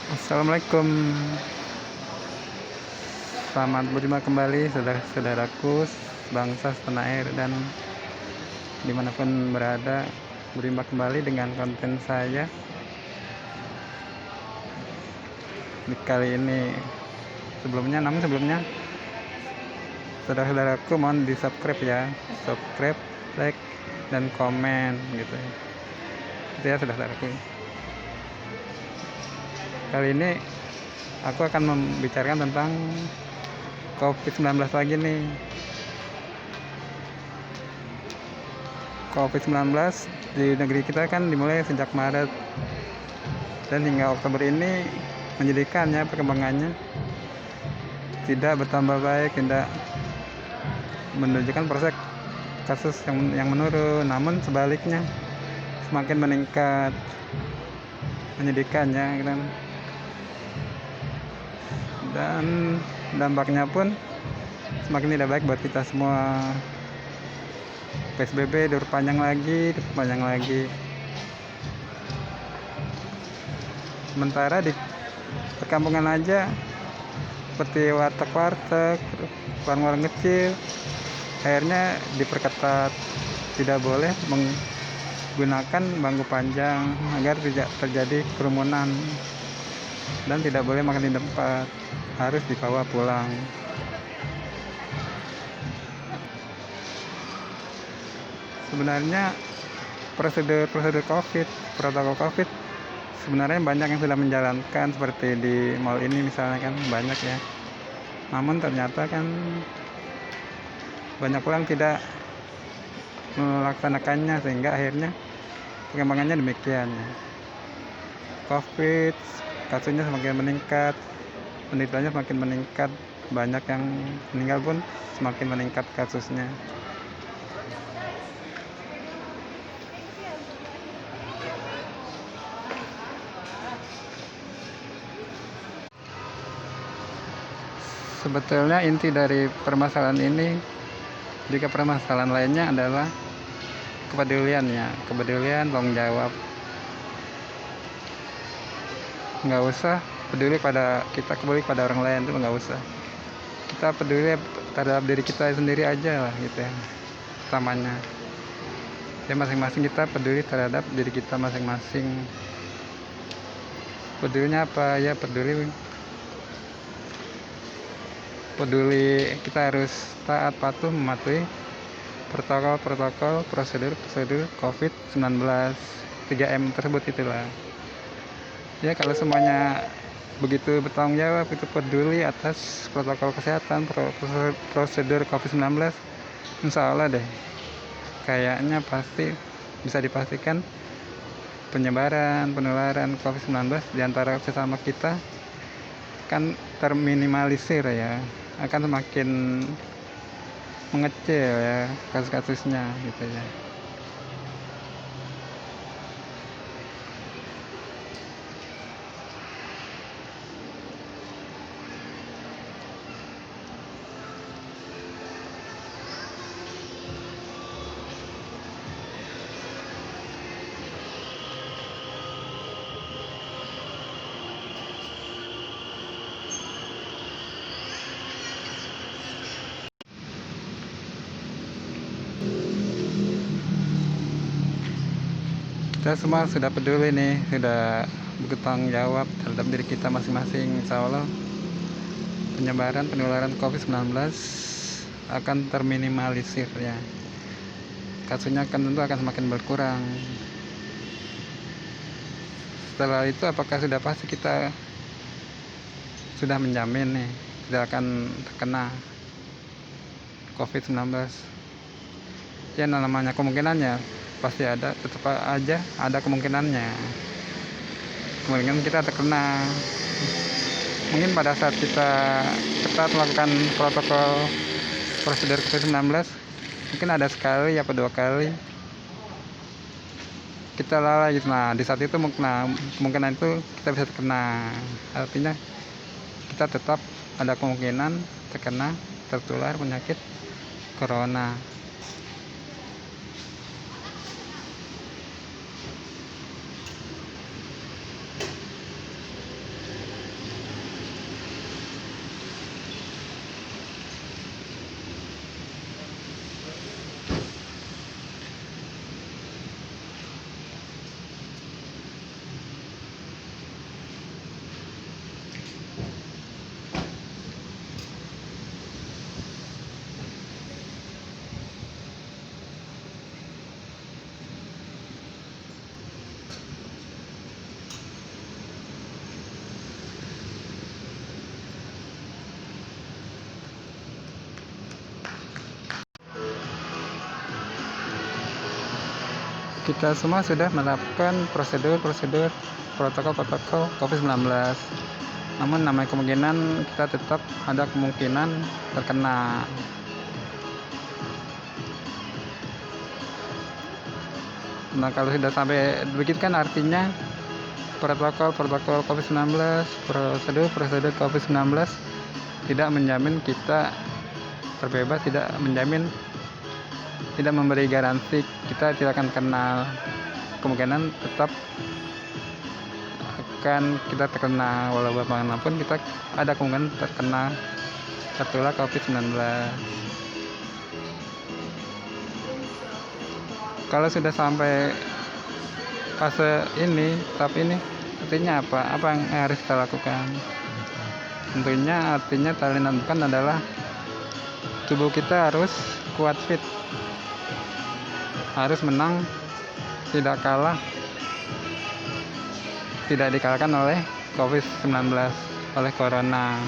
Assalamualaikum. Selamat berjumpa kembali saudara-saudaraku bangsa setanah air dan dimanapun berada. Berjumpa kembali dengan konten saya di kali ini. Sebelumnya saudara-saudaraku mohon di subscribe ya, subscribe, like, dan komen gitu ya. Itu ya saudara-saudaraku. Kali ini aku akan membicarakan tentang COVID-19 lagi nih. COVID-19 di negeri kita kan dimulai sejak Maret dan hingga Oktober ini menyedihkannya perkembangannya, tidak bertambah baik, tidak menunjukkan proses kasus yang menurun, namun sebaliknya semakin meningkat, menyedihkannya gitu. Dan dampaknya pun semakin tidak baik buat kita semua. PSBB diperpanjang lagi. Sementara di perkampungan aja seperti warteg, warung-warung kecil, akhirnya diperketat, tidak boleh menggunakan bangku panjang agar tidak terjadi kerumunan, dan tidak boleh makan di tempat, harus dibawa pulang. Sebenarnya prosedur protokol COVID sebenarnya banyak yang sudah menjalankan, seperti di mall ini misalnya kan banyak ya. Namun ternyata kan banyak orang tidak melaksanakannya, sehingga akhirnya perkembangannya demikian. COVID kasusnya semakin meningkat, penderitanya semakin meningkat, banyak yang meninggal pun semakin meningkat kasusnya. Sebetulnya inti dari permasalahan ini, jika permasalahan lainnya adalah kepedulian, tanggung jawab. Nggak usah peduli pada kita, peduli pada orang lain itu nggak usah. Kita peduli terhadap diri kita sendiri aja lah gitu ya, utamanya. Ya masing-masing kita peduli terhadap diri kita masing-masing. Pedulinya apa ya? Peduli kita harus taat patuh mematuhi protokol, prosedur COVID-19 3M tersebut itulah. Ya kalau semuanya begitu bertanggung jawab, itu peduli atas protokol kesehatan, prosedur COVID-19, insya Allah deh kayaknya pasti bisa dipastikan penularan COVID-19 diantara sesama kita kan terminimalisir ya, akan semakin mengecil ya kasus-kasusnya gitu ya. Kita semua sudah peduli nih, sudah bertanggung jawab terhadap diri kita masing-masing. Insya Allah penularan COVID-19 akan terminimalisir ya. Kasusnya tentu akan semakin berkurang. Setelah itu apakah sudah pasti kita sudah menjamin nih tidak akan terkena COVID-19? Ya namanya kemungkinannya pasti ada, tetap aja ada kemungkinan kita terkena. Mungkin pada saat kita ketat melakukan protokol prosedur COVID-19, mungkin ada sekali apa 2 kali kita lalai gitu. Nah di saat itu kemungkinan itu kita bisa terkena. Artinya kita tetap ada kemungkinan tertular penyakit corona. kita semua sudah menerapkan prosedur-prosedur protokol-protokol COVID-19. Namun namanya kemungkinan kita tetap ada kemungkinan terkena. Nah, kalau sudah sampai begitu kan artinya protokol COVID-19, prosedur COVID-19 tidak menjamin kita terbebas, tidak memberi garansi kita tidak akan kena. Kemungkinan tetap akan kita terkena, walau bagaimanapun kita ada kemungkinan tertular COVID-19. Kalau sudah sampai fase ini, tahap ini, artinya apa? Apa yang harus kita lakukan? Tentunya artinya menentukan adalah tubuh kita harus kuat, fit, harus menang, tidak kalah, tidak dikalahkan oleh COVID-19, oleh corona.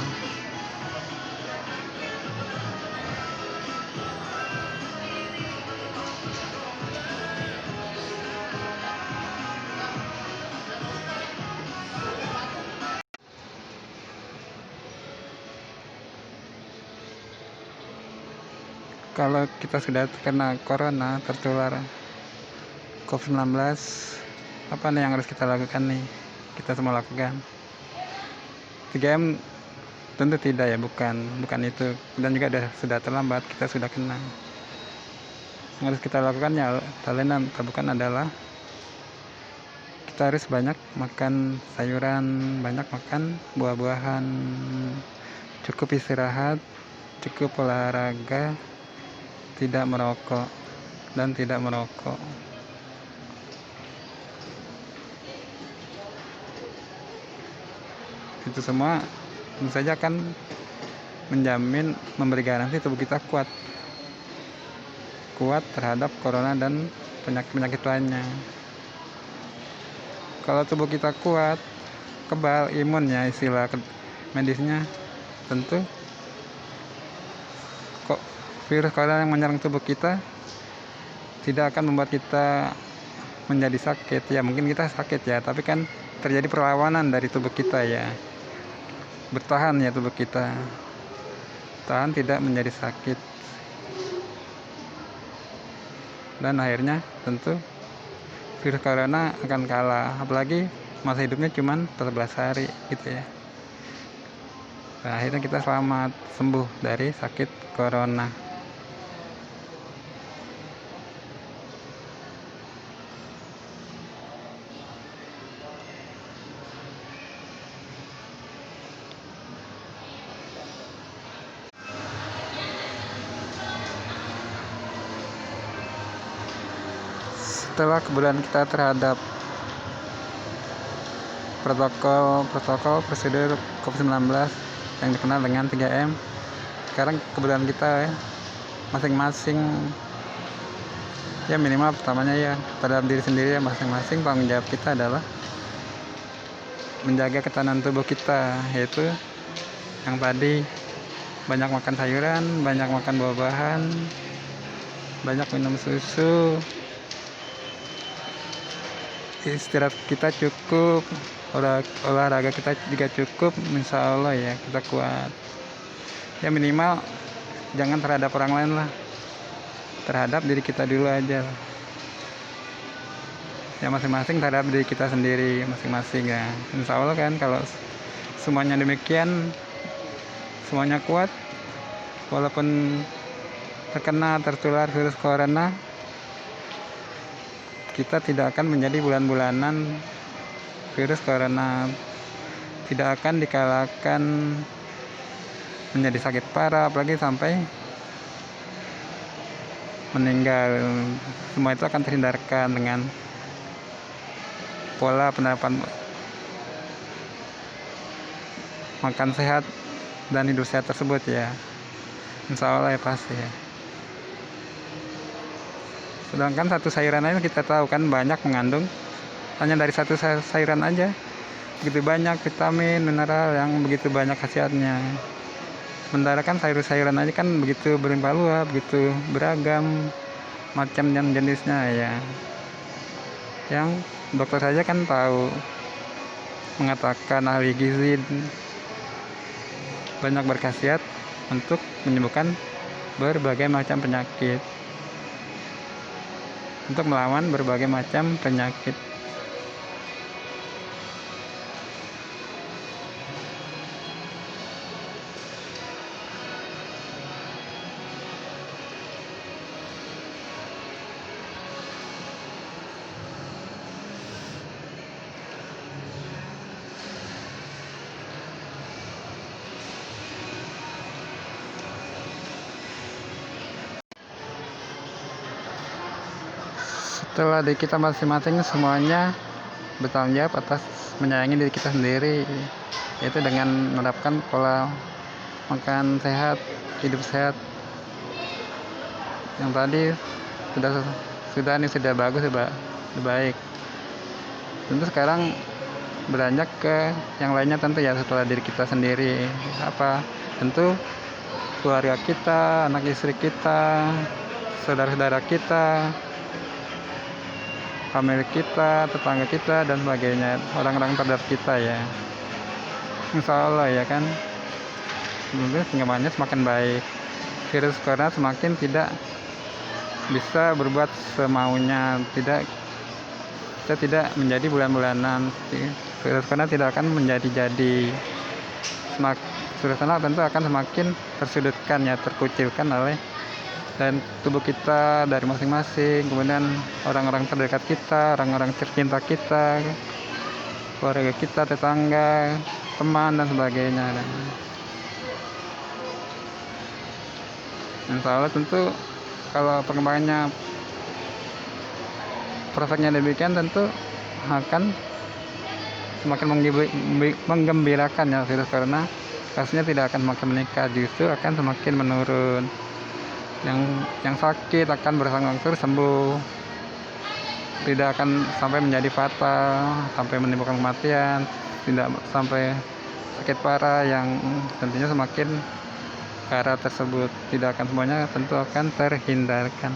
Kalau kita sudah terkena corona, tertular COVID-19, apa nih yang harus kita lakukan nih? Kita semua lakukan 3M? Tentu tidak ya, bukan itu, dan juga sudah terlambat, kita sudah kena. Yang harus kita lakukan ya bukan adalah kita harus banyak makan sayuran, banyak makan buah-buahan, cukup istirahat, cukup olahraga, tidak merokok. Itu semua tentu saja akan menjamin, memberi garansi tubuh kita kuat terhadap corona dan penyakit lainnya. Kalau tubuh kita kuat, kebal, imunnya, istilah medisnya, tentu virus corona yang menyerang tubuh kita tidak akan membuat kita menjadi sakit. Ya mungkin kita sakit ya, tapi kan terjadi perlawanan dari tubuh kita ya, bertahan ya tubuh kita, tahan tidak menjadi sakit, dan akhirnya tentu virus corona akan kalah. Apalagi masa hidupnya cuma 14 hari gitu ya. Nah, akhirnya kita selamat sembuh dari sakit corona. Setelah kebutuhan kita terhadap protokol prosedur COVID-19 yang dikenal dengan 3M, sekarang kebutuhan kita ya, masing-masing ya, minimal pertamanya ya pada diri sendiri ya, masing-masing tanggung jawab kita adalah menjaga ketahanan tubuh kita, yaitu yang tadi, banyak makan sayuran, banyak makan buah-buahan, banyak minum susu, istirahat kita cukup, olahraga kita juga cukup, insya Allah ya kita kuat. Ya minimal jangan terhadap orang lain lah, terhadap diri kita dulu aja. Ya masing-masing terhadap diri kita sendiri masing-masing ya. Insya Allah kan kalau semuanya demikian, semuanya kuat, walaupun tertular virus corona, kita tidak akan menjadi bulan-bulanan virus corona, tidak akan dikalahkan menjadi sakit parah, apalagi sampai meninggal. Semua itu akan terhindarkan dengan pola penerapan makan sehat dan hidup sehat tersebut ya, insya Allah ya pasti ya. Sedangkan satu sayuran aja kita tahu kan banyak mengandung, hanya dari satu sayuran aja begitu banyak vitamin, mineral yang begitu banyak khasiatnya. Sementara kan sayur-sayuran aja kan begitu berlimpah ruah, begitu beragam macam dan jenisnya ya. yang dokter saja kan tahu, mengatakan ahli gizi banyak berkhasiat untuk menyembuhkan berbagai macam penyakit, untuk melawan berbagai macam penyakit. Setelah di kita masing-masing semuanya bertanggung jawab atas menyayangi diri kita sendiri, yaitu dengan menerapkan pola makan sehat, hidup sehat yang tadi sudah bagus, sudah baik. Tentu sekarang beranjak ke yang lainnya, tentu ya setelah diri kita sendiri, tentu keluarga kita, anak istri kita, saudara-saudara kita, famili kita, tetangga kita, dan sebagainya, orang-orang terdekat kita ya. Insya Allah ya kan, semuanya semakin baik, virus corona semakin tidak bisa berbuat semaunya, kita tidak menjadi bulan-bulanan, virus corona tidak akan menjadi-jadi. Virus corona tentu akan semakin tersudutkan ya, terkucilkan oleh dan tubuh kita dari masing-masing, kemudian orang-orang terdekat kita, orang-orang tercinta kita, keluarga kita, tetangga, teman, dan sebagainya. Dan insya Allah tentu kalau perkembangannya prosesnya demikian, tentu akan semakin menggembirakan ya. Virus corona kasusnya tidak akan semakin meningkat, justru akan semakin menurun. Yang sakit akan berangsur-angsur sembuh, tidak akan sampai menjadi fatal, sampai menimbulkan kematian, tidak sampai sakit parah yang tentunya semakin ke arah tersebut. Tidak akan semuanya, tentu akan terhindarkan.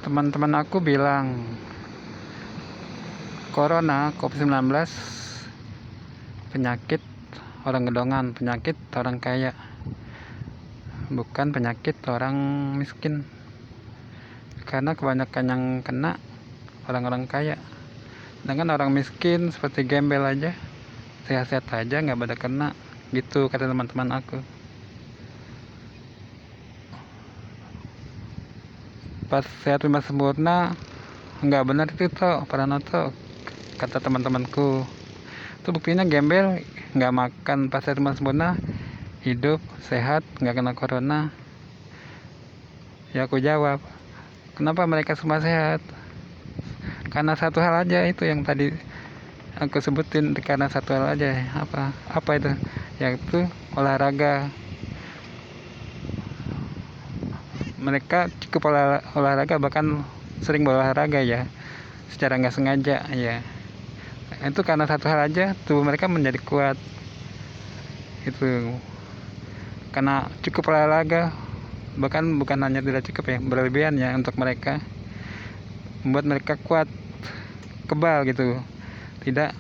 Teman-teman aku bilang corona COVID-19 penyakit orang gedongan, penyakit orang kaya, bukan penyakit orang miskin, karena kebanyakan yang kena orang-orang kaya, sedangkan orang miskin seperti gembel aja, sehat-sehat aja nggak pada kena, gitu kata teman-teman aku. Pas sehat lima sempurna, nggak benar itu toh, Pranoto, kata teman-temanku. Itu buktinya gembel nggak makan pas sehat lima sempurna, hidup sehat, nggak kena corona. Ya aku jawab, kenapa mereka semua sehat? Karena satu hal aja, itu yang tadi aku sebutin, karena satu hal aja. Apa itu? Yaitu olahraga. Mereka cukup olahraga, bahkan sering berolahraga ya, secara nggak sengaja ya. Itu karena satu hal aja, tubuh mereka menjadi kuat. Itu karena cukup olahraga, bahkan bukan hanya tidak cukup ya, berlebihan ya, untuk mereka membuat mereka kuat, kebal gitu, tidak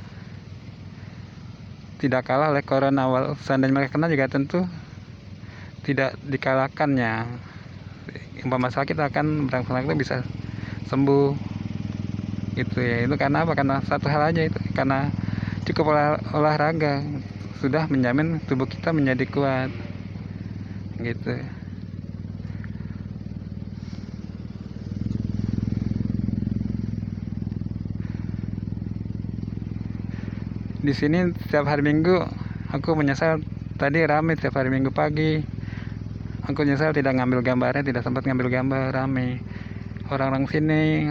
kalah oleh corona. Seandainya mereka kena juga tentu tidak dikalahkannya. Umpama sakit akan berangsur-angsur bisa sembuh gitu ya. Itu karena apa? Karena satu hal aja, itu karena cukup olahraga sudah menjamin tubuh kita menjadi kuat gitu. Di sini setiap hari Minggu aku menyesal, tadi ramai setiap hari Minggu pagi Aku nyesal tidak ngambil gambarnya, tidak sempat ngambil gambar. Rame orang-orang sini,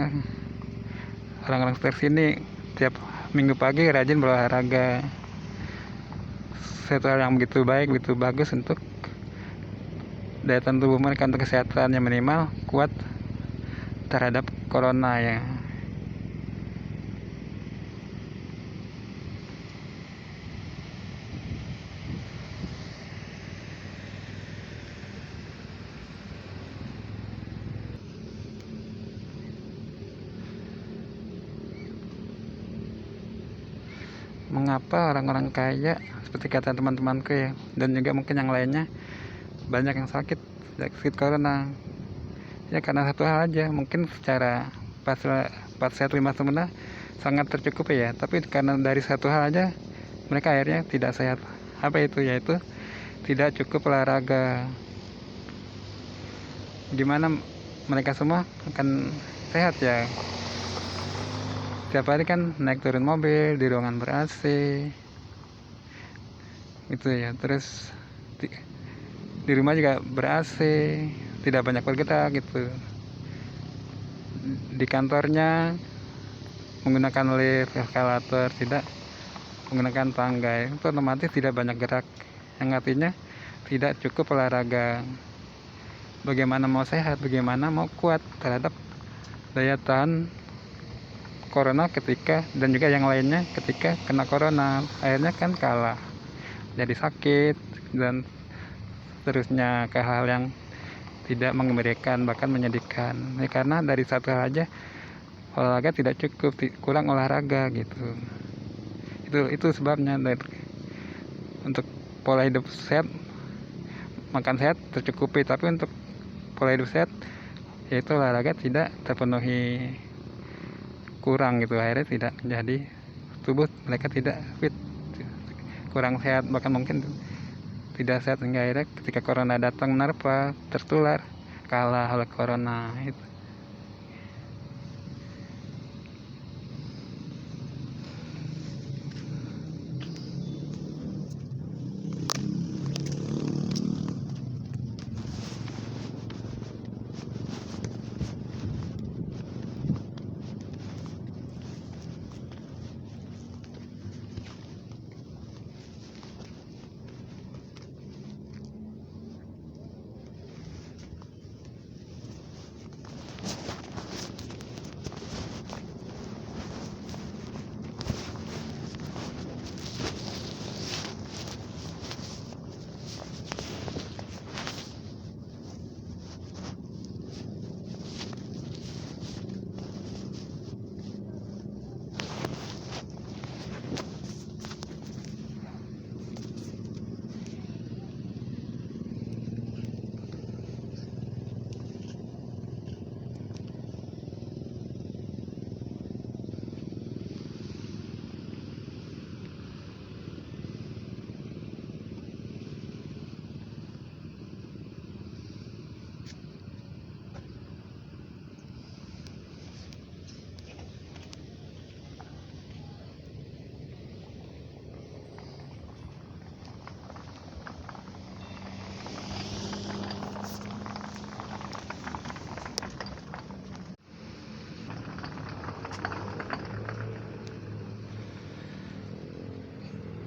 orang-orang sekitar sini tiap minggu pagi rajin berolahraga. Suatu hal yang begitu baik, begitu bagus untuk daya tahan tubuh mereka, untuk kesehatannya minimal kuat terhadap corona ya. Mengapa orang-orang kaya seperti kata teman-temanku ya, dan juga mungkin yang lainnya, banyak yang sakit corona ya? Karena satu hal aja, mungkin secara pas sehat lima sempurna sangat tercukupi ya, tapi karena dari satu hal aja mereka akhirnya tidak sehat. Apa itu? Yaitu tidak cukup olahraga. Gimana mereka semua akan sehat ya? Setiap hari kan naik turun mobil di ruangan ber AC gitu ya, terus di rumah juga ber AC, tidak banyak bergerak gitu. Di kantornya menggunakan lift, eskalator, tidak menggunakan tangga, itu otomatis tidak banyak gerak, yang artinya tidak cukup olahraga. Bagaimana mau sehat, bagaimana mau kuat terhadap daya tahan corona ketika, dan juga yang lainnya ketika kena corona, akhirnya kan kalah, jadi sakit dan terusnya ke hal yang tidak mengembirakan, bahkan menyedihkan ya, karena dari satu hal aja, olahraga tidak cukup, kurang olahraga gitu. Itu sebabnya. Dan untuk pola hidup sehat, makan sehat tercukupi, tapi untuk pola hidup sehat yaitu olahraga tidak terpenuhi, kurang gitu, akhirnya tidak jadi, tubuh mereka tidak fit, kurang sehat, bahkan mungkin tidak sehat, hingga akhirnya ketika corona datang menerpa, tertular, kalah oleh corona itu.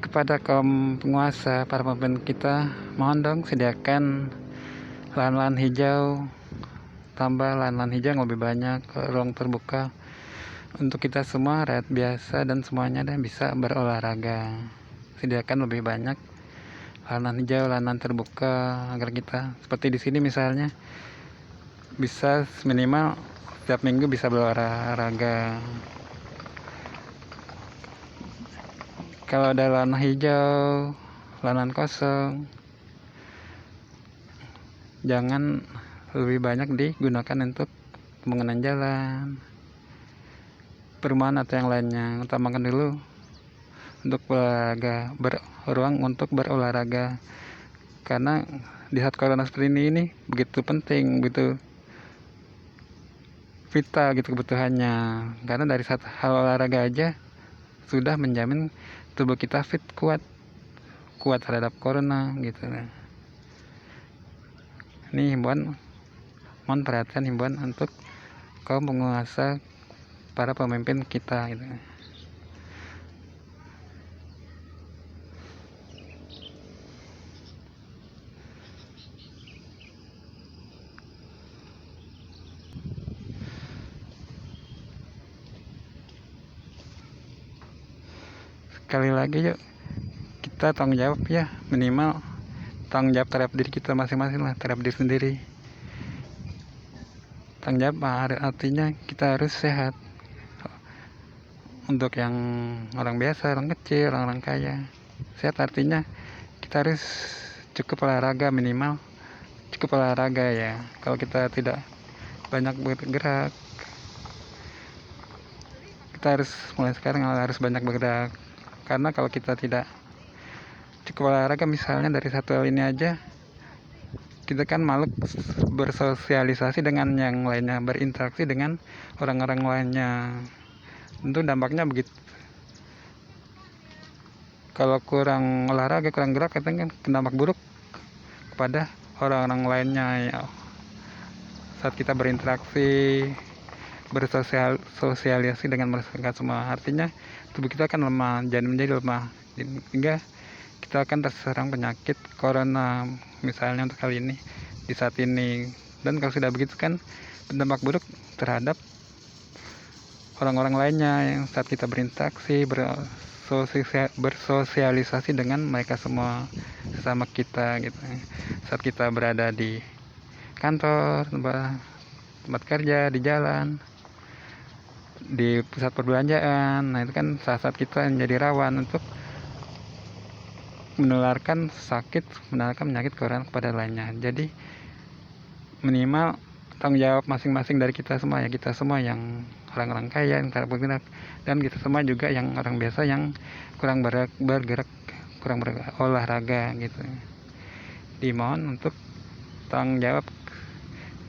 Kepada kaum penguasa, para pemimpin kita, mohon dong sediakan lahan-lahan hijau, tambah lahan-lahan hijau yang lebih banyak, ruang terbuka untuk kita semua rakyat biasa dan semuanya dan bisa berolahraga. Sediakan lebih banyak lahan hijau, lahan terbuka, agar kita seperti di sini misalnya bisa minimal setiap minggu bisa berolahraga. Kalau ada lahan hijau, lahan kosong, jangan lebih banyak digunakan untuk pembangunan jalan, perumahan atau yang lainnya. Utamakan dulu untuk berolahraga, beruang untuk berolahraga, karena di saat corona seperti ini begitu penting, begitu vital gitu kebutuhannya, karena dari satu hal olahraga aja sudah menjamin tubuh kita fit, kuat terhadap corona gitu. Ini himbauan, mohon perhatian, himbauan untuk kaum penguasa, para pemimpin kita gitu. Sekali lagi yuk, kita tanggung jawab ya, minimal tanggung jawab terhadap diri kita masing-masing lah, terhadap diri sendiri. Tanggung jawab artinya kita harus sehat. Untuk yang orang biasa, orang kecil, orang kaya, sehat artinya kita harus cukup olahraga, minimal cukup olahraga ya. Kalau kita tidak banyak bergerak, kita harus mulai sekarang harus banyak bergerak. Karena kalau kita tidak cukup olahraga, misalnya dari satu hal ini aja, kita kan malas bersosialisasi dengan yang lainnya, berinteraksi dengan orang-orang lainnya. Tentu dampaknya begitu. Kalau kurang olahraga, kurang gerak, katanya kan dampak buruk kepada orang-orang lainnya ya. Saat kita berinteraksi, bersosialisasi dengan mereka semua, artinya tubuh kita akan lemah, menjadi lemah, sehingga kita akan terserang penyakit corona misalnya untuk kali ini, di saat ini. Dan kalau sudah begitu kan berdampak buruk terhadap orang-orang lainnya yang saat kita berinteraksi, bersosialisasi dengan mereka semua, sesama kita gitu. Saat kita berada di kantor, tempat kerja, di jalan, di pusat perbelanjaan, nah itu kan saat-saat kita menjadi rawan untuk menularkan penyakit corona kepada lainnya. Jadi minimal tanggung jawab masing-masing dari kita semua ya, kita semua yang orang-orang kaya yang tak bergerak, dan kita semua juga yang orang biasa yang kurang bergerak, kurang berolahraga gitu. Dimohon untuk tanggung jawab,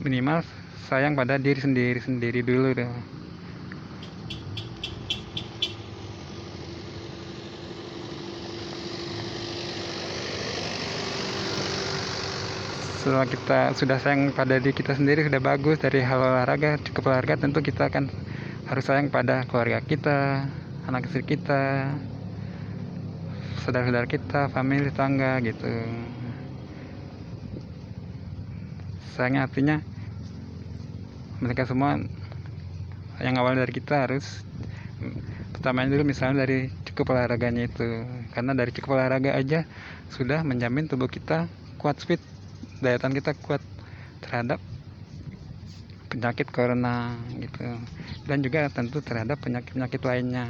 minimal sayang pada diri sendiri dulu deh. Setelah kita sudah sayang pada diri kita sendiri, sudah bagus dari hal olahraga, cukup olahraga, tentu kita akan harus sayang pada keluarga kita, anak istri kita, saudara-saudara kita, famili, tangga gitu. Sayangnya artinya mereka semua yang awal dari kita harus pertamanya dulu, misalnya dari cukup olahraganya itu, karena dari cukup olahraga aja sudah menjamin tubuh kita kuat, fit, daya tahan kita kuat terhadap penyakit corona gitu, dan juga tentu terhadap penyakit lainnya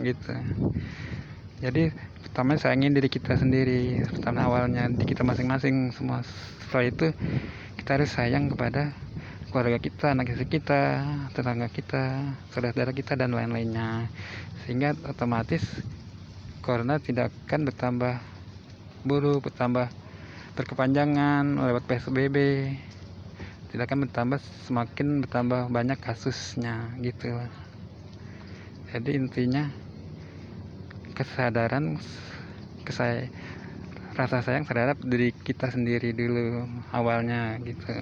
gitu. Jadi pertama sayangin diri kita sendiri, pertama awalnya di kita masing-masing semua. Setelah itu kita harus sayang kepada keluarga kita, anak istri kita, tetangga kita, saudara kita, dan lain-lainnya, sehingga otomatis corona tidak akan bertambah buruk, berkepanjangan lewat PSBB, tidak akan semakin bertambah banyak kasusnya gitu. Jadi intinya kesadaran, rasa sayang terhadap diri kita sendiri dulu awalnya gitu.